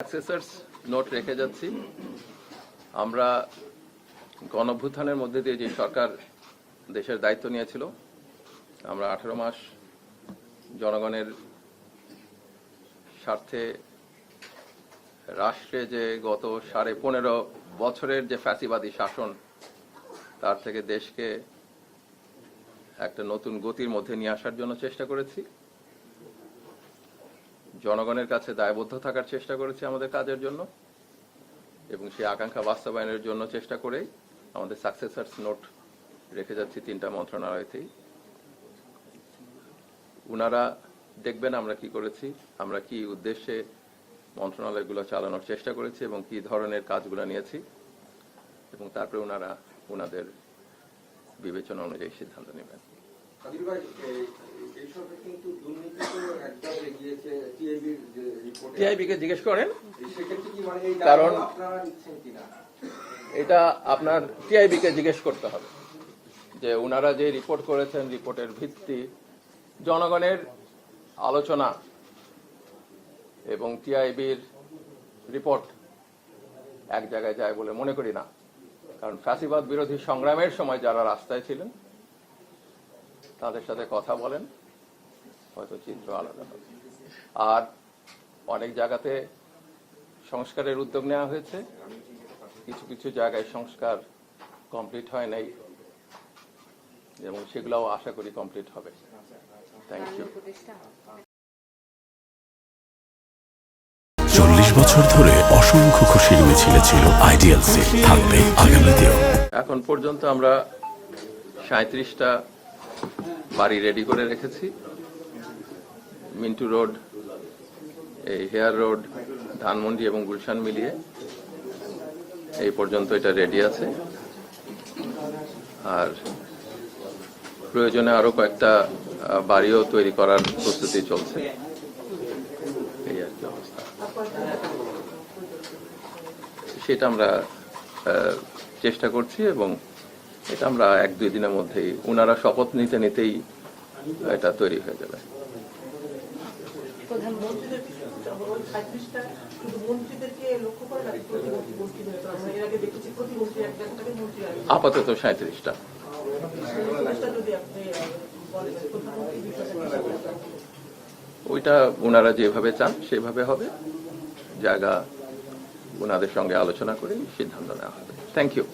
সাকসেসরস note রেখে যাচ্ছি। আমরা গণঅভ্যুত্থানের মধ্যে দিয়ে যে সরকার দেশের দায়িত্ব নিয়েছিল, আমরা 18 মাস জনগণের স্বার্থে রাষ্ট্রে যে গত 15.5 বছরের যে ফ্যাসিবাদী শাসন, তার থেকে দেশকে একটা নতুন গতির মধ্যে নিয়ে আসার জন্য চেষ্টা করেছি। জনগণের কাছে দায়বদ্ধ থাকার চেষ্টা করেছি আমাদের কাজের জন্য, এবং সেই আকাঙ্ক্ষা বাস্তবায়নের জন্য চেষ্টা করেই আমাদের সাকসেসরস নোট রেখে যাচ্ছি 3টা মন্ত্রণালয়তেই। উনারা দেখবেন আমরা কি করেছি, আমরা কি উদ্দেশ্যে মন্ত্রণালয়গুলো চালানোর চেষ্টা করেছি এবং কি ধরনের কাজগুলো নিয়েছি, এবং তারপরে উনারা উনাদের বিবেচনা অনুযায়ী সিদ্ধান্ত নেবেন। টিআইবিকে জিজ্ঞেস করেন, কারণ এটা আপনার টিআইবিকে জিজ্ঞেস করতে হবে যে উনারা যে রিপোর্ট করেছেন, রিপোর্টের ভিত্তি জনগণের আলোচনা এবং টিআইবির রিপোর্ট এক জায়গায় যায় বলে মনে করি না। কারণ ফ্যাসিবাদ বিরোধী সংগ্রামের সময় যারা রাস্তায় ছিলেন তাদের সাথে কথা বলেন, হয়তো চিত্র আলাদা হবে। আর অনেক জায়গাতে সংস্কারের উদ্যোগ নেওয়া হয়েছে, কিছু কিছু জায়গায় সংস্কার কমপ্লিট হয় নাই, এবং সেগুলোও আশা করি কমপ্লিট হবে। Thank you. 40 বছর ধরে অসংখ্য খুশির মিছিলে ছিল আইডিয়ালসে, থাকবে আগামীতেও। এখন পর্যন্ত আমরা 37টা বাড়ি রেডি করে রেখেছি। মিন্টু রোড, এই হেয়ার রোড, ধানমন্ডি এবং গুলশান মিলিয়ে এই পর্যন্ত এটা রেডি আছে। আর প্রয়োজনে আরো কয়েকটা বাড়িও তৈরি করার প্রস্তুতি চলছে। এই আর কি অবস্থা, সেটা আমরা চেষ্টা করছি, এবং এটা আমরা 1-2 দিনের মধ্যেই উনারা শপথ নিতে নিতেই এটা তৈরি হয়ে যাবে। আপাতত 37টা। ওইটা উনারা যেভাবে চান সেভাবে হবে, জায়গা উনাদের সঙ্গে আলোচনা করে সিদ্ধান্ত নেওয়া হবে। Thank you.